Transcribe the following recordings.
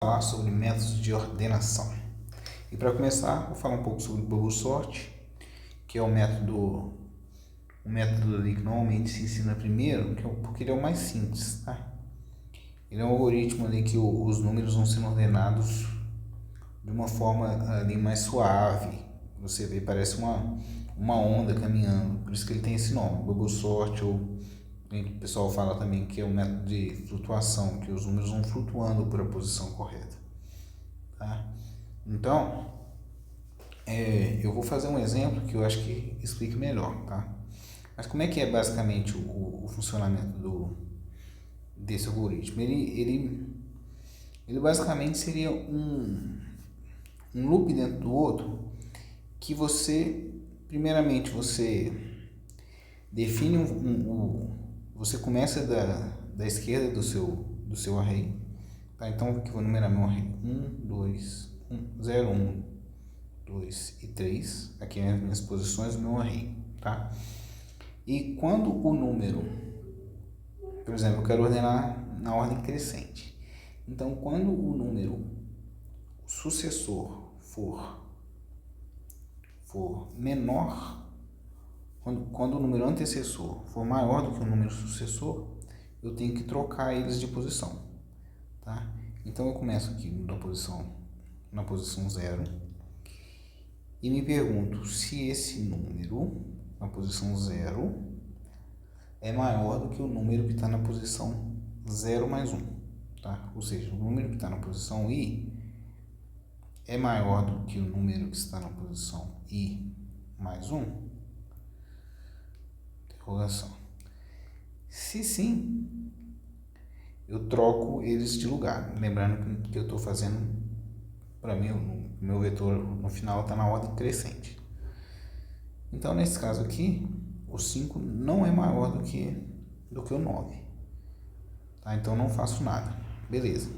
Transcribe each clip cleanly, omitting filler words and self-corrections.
falar sobre métodos de ordenação. E para começar, vou falar um pouco sobre o Bubble Sort, que é um método ali que normalmente se ensina primeiro, porque ele é o mais simples, tá? Ele é um algoritmo ali que os números vão sendo ordenados de uma forma ali mais suave. Você vê, parece uma onda caminhando, por isso que ele tem esse nome, Bubble Sort, ou o pessoal fala também que é um método de flutuação, que os números vão flutuando por a posição correta. Tá? Então, eu vou fazer um exemplo que eu acho que explica melhor. Tá? Mas como é que é basicamente o funcionamento desse algoritmo? Ele basicamente seria um loop dentro do outro, que primeiramente você define você começa da esquerda do seu array, tá? Então aqui vou numerar meu array 1, 2, 0, 1, 2 e 3, aqui as minhas posições do meu array, tá? E quando o número, por exemplo, eu quero ordenar na ordem crescente, então quando o número sucessor for menor, quando o número antecessor for maior do que o número sucessor, eu tenho que trocar eles de posição, tá? Então eu começo aqui na posição 0 e me pergunto se esse número na posição 0 é maior do que o número que está na posição 0 mais 1, tá? Ou seja, o número que está na posição i é maior do que o número que está na posição i mais 1? Interrogação. Se sim, eu troco eles de lugar. Lembrando que eu estou fazendo, para mim, o meu vetor no final está na ordem crescente. Então, nesse caso aqui, o 5 não é maior do que o 9. Tá? Então, não faço nada. Beleza.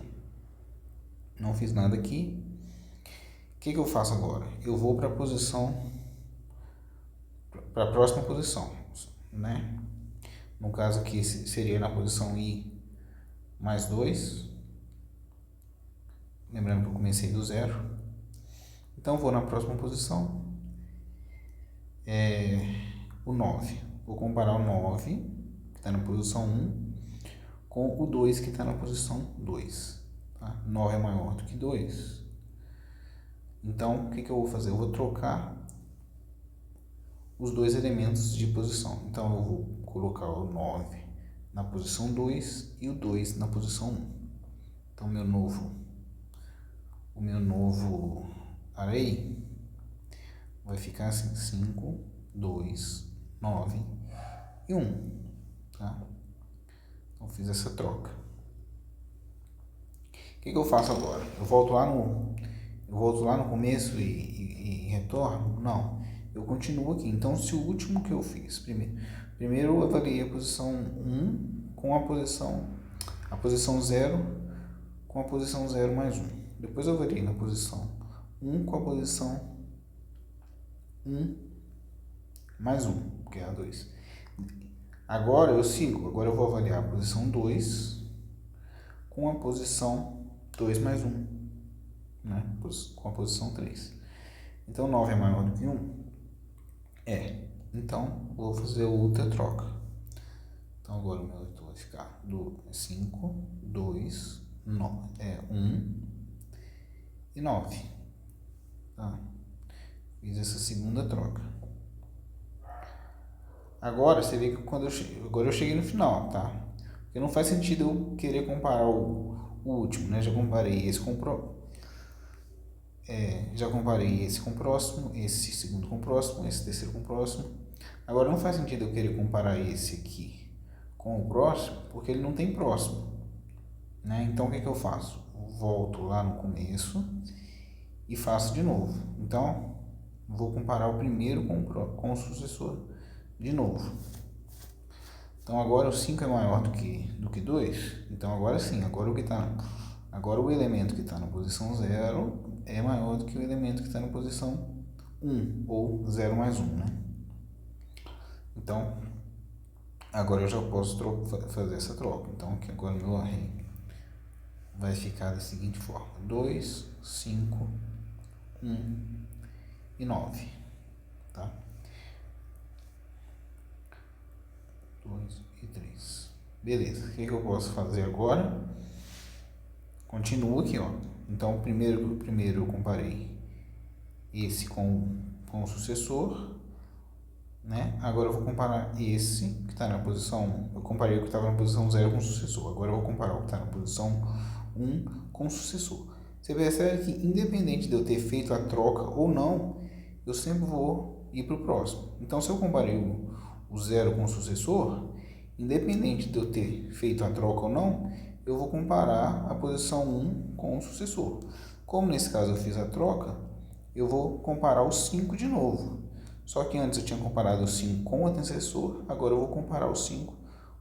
Não fiz nada aqui. O que eu faço agora? Eu vou para a próxima posição, né? No caso aqui seria na posição i mais 2. Lembrando que eu comecei do 0. Então vou na próxima posição. O 9. Vou comparar o 9, que está na posição 1, com o 2, que está na posição 2. Tá? 9 é maior do que 2. Então, o que eu vou fazer? Eu vou trocar os dois elementos de posição. Então, eu vou colocar o 9 na posição 2 e o 2 na posição 1. Então, o meu novo array vai ficar assim: 5, 2, 9 e 1. Tá? Então, fiz essa troca. O que eu faço agora? Eu volto lá no começo e retorno? Não. Eu continuo aqui. Então, se o último que eu fiz, primeiro eu avaliei a posição 1 com a posição 0 com a posição 0 mais 1. Depois eu avaliei na posição 1 com a posição 1 mais 1, que é a 2. Agora eu vou avaliar a posição 2 com a posição 2 mais 1, né? Com a posição 3. Então, 9 é maior do que 1? Então, vou fazer outra troca. Então, agora o meu vetor vai ficar do 5, 2, 1 e 9. Tá? Fiz essa segunda troca. Agora, você vê que agora eu cheguei no final, tá? Porque não faz sentido eu querer comparar o último, né? Já comparei esse com o próximo, esse segundo com o próximo, esse terceiro com o próximo. Agora não faz sentido eu querer comparar esse aqui com o próximo, porque ele não tem próximo, né? Então o que eu faço? Volto lá no começo e faço de novo. Então vou comparar o primeiro com o sucessor de novo. Então agora o 5 é maior do que 2. Então agora sim, agora o elemento que está na posição 0 é maior do que o elemento que está na posição 1, ou 0 mais 1, né? Então, agora eu já posso fazer essa troca. Então, aqui agora o meu array vai ficar da seguinte forma: 2, 5, 1 e 9, tá? 2 e 3. Beleza, o que eu posso fazer agora? Continua aqui, ó. Então, primeiro eu comparei esse com o sucessor, né? Agora eu vou comparar esse que está na posição 1. Eu comparei o que estava na posição 0 com o sucessor. Agora eu vou comparar o que está na posição 1 com o sucessor. Você percebe que, independente de eu ter feito a troca ou não, eu sempre vou ir para o próximo. Então, se eu comparei o 0 com o sucessor, independente de eu ter feito a troca ou não, eu vou comparar a posição 1 com o sucessor. Como nesse caso eu fiz a troca, eu vou comparar o 5 de novo. Só que antes eu tinha comparado o 5 com o antecessor, agora eu vou comparar o 5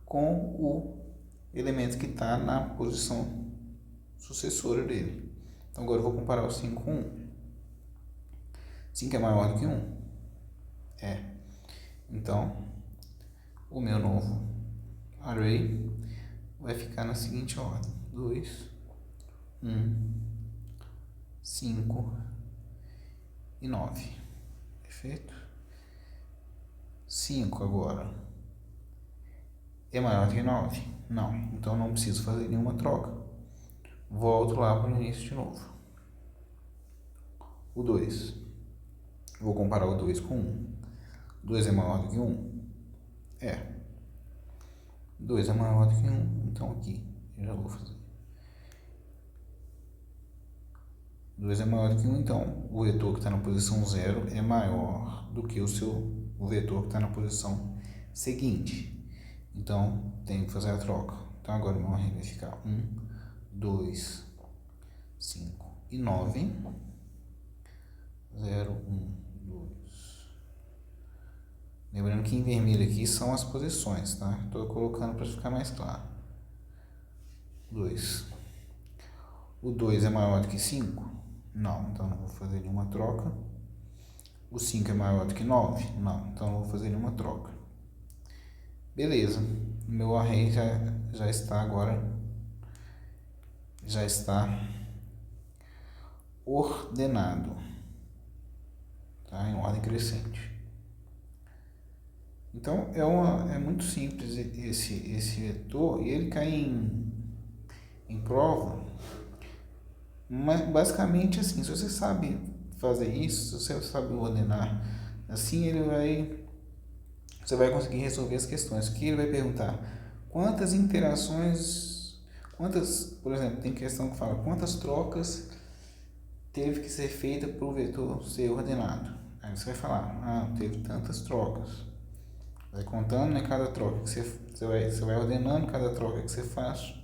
com o elemento que está na posição sucessora dele. Então agora eu vou comparar o 5 com 1. 5 é maior do que 1? É. Então, o meu novo array vai ficar na seguinte ordem: 2, 1, 5 e 9. Perfeito? 5 agora é maior do que 9? Não. Então não preciso fazer nenhuma troca. Volto lá para o início de novo. O 2. Vou comparar o 2 com 1. 2 é maior do que 1? É. 2 é maior do que 1. Então aqui eu já vou fazer. 2 é maior do que 1, então o vetor que está na posição 0 é maior do que o vetor que está na posição seguinte. Então, tenho que fazer a troca. Então, agora o meu array vai ficar 1, 2, 5 e 9. 0, 1, 2. Lembrando que em vermelho aqui são as posições, tá? Estou colocando para ficar mais claro. 2. O 2 é maior do que 5? Não, então não vou fazer nenhuma troca. O 5 é maior do que 9? Não, então não vou fazer nenhuma troca. Beleza, meu array já está agora, já está ordenado, tá? Em ordem crescente. Então é muito simples esse vetor, e ele cai em prova, mas basicamente assim: se você sabe fazer isso, se você sabe ordenar assim, você vai conseguir resolver as questões. Que ele vai perguntar quantas interações, por exemplo, tem questão que fala quantas trocas teve que ser feita para o vetor ser ordenado. Aí você vai falar, teve tantas trocas. Vai contando, né, cada troca que você vai ordenando cada troca que você faz,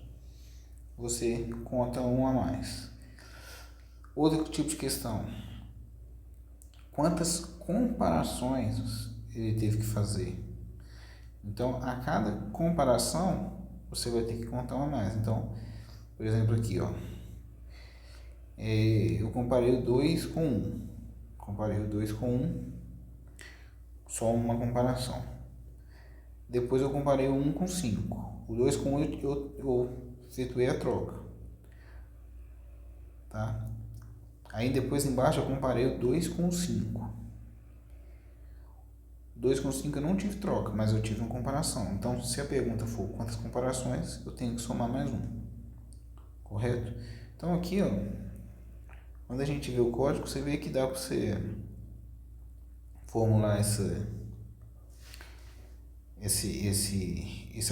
você conta um a mais. Outro tipo de questão: quantas comparações ele teve que fazer? Então, a cada comparação, você vai ter que contar uma a mais. Então, por exemplo, aqui, ó, eu comparei o 2 com 1. Comparei o 2 com 1, só uma comparação. Depois eu comparei o 1 com 5. O 2 com 1 eu efetuei a troca, tá? Aí depois embaixo eu comparei o 2 com o 5. 2 com 5 eu não tive troca, mas eu tive uma comparação. Então, se a pergunta for quantas comparações, eu tenho que somar mais um. Correto? Então aqui, ó, quando a gente vê o código, você vê que dá para você formular esse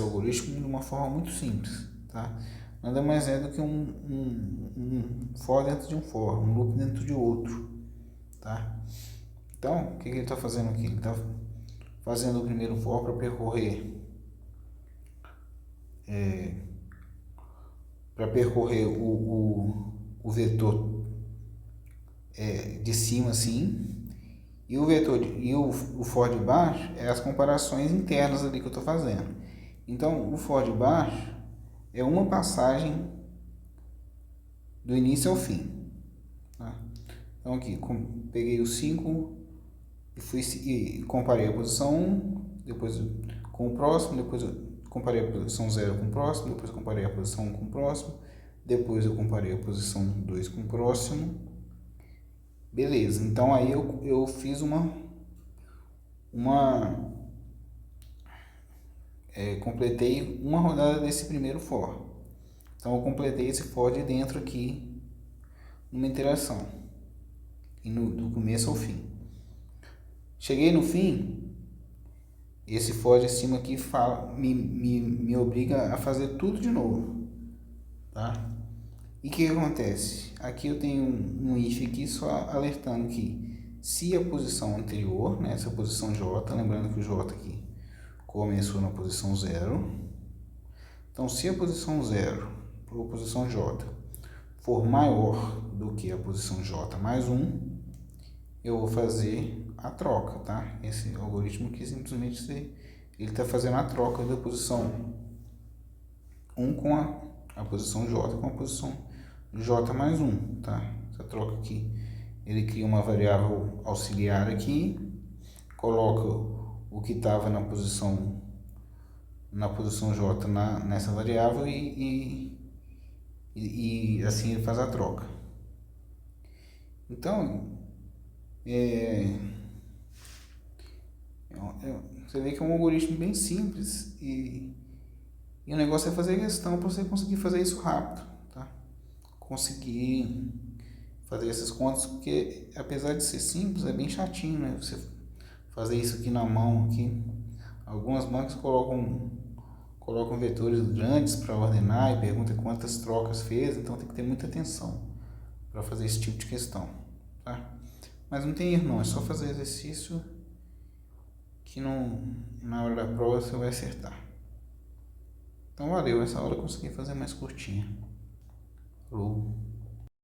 algoritmo de uma forma muito simples, tá? Nada mais é do que um for dentro de um for, um loop dentro de outro, tá? Então, o que ele está fazendo aqui? Ele está fazendo o primeiro for para percorrer o vetor de cima assim, e o for de baixo é as comparações internas ali que eu estou fazendo. Então, o for de baixo é uma passagem do início ao fim, tá? Então aqui, peguei o 5 e comparei a posição 1, depois com o próximo, depois eu comparei a posição 0 com o próximo, depois comparei a posição 1 com o próximo, Depois eu comparei a posição 2 com o próximo. Beleza, então aí eu fiz completei uma rodada desse primeiro for. Então eu completei esse for de dentro aqui numa interação, e do começo ao fim. Cheguei no fim, esse for de cima aqui me obriga a fazer tudo de novo, tá? E o que acontece? Aqui eu tenho um if aqui só alertando que se a posição anterior, né, essa posição J, lembrando que o J aqui começou na posição 0, então se a posição 0 ou a posição J for maior do que a posição J mais 1, eu vou fazer a troca, tá? Esse algoritmo aqui simplesmente ele está fazendo a troca da posição 1 com a posição J com a posição J mais 1, tá? Essa troca aqui, ele cria uma variável auxiliar aqui, coloca o que estava na posição J nessa variável e assim ele faz a troca. Então, você vê que é um algoritmo bem simples e o negócio é fazer questão para você conseguir fazer isso rápido, tá? Conseguir fazer essas contas, porque apesar de ser simples, é bem chatinho, né? Você fazer isso aqui na mão, aqui. Algumas bancas colocam vetores grandes para ordenar e perguntam quantas trocas fez, então tem que ter muita atenção para fazer esse tipo de questão, tá? Mas não tem erro não, é só fazer exercício que na hora da prova você vai acertar. Então valeu, essa aula eu consegui fazer mais curtinha. Falou!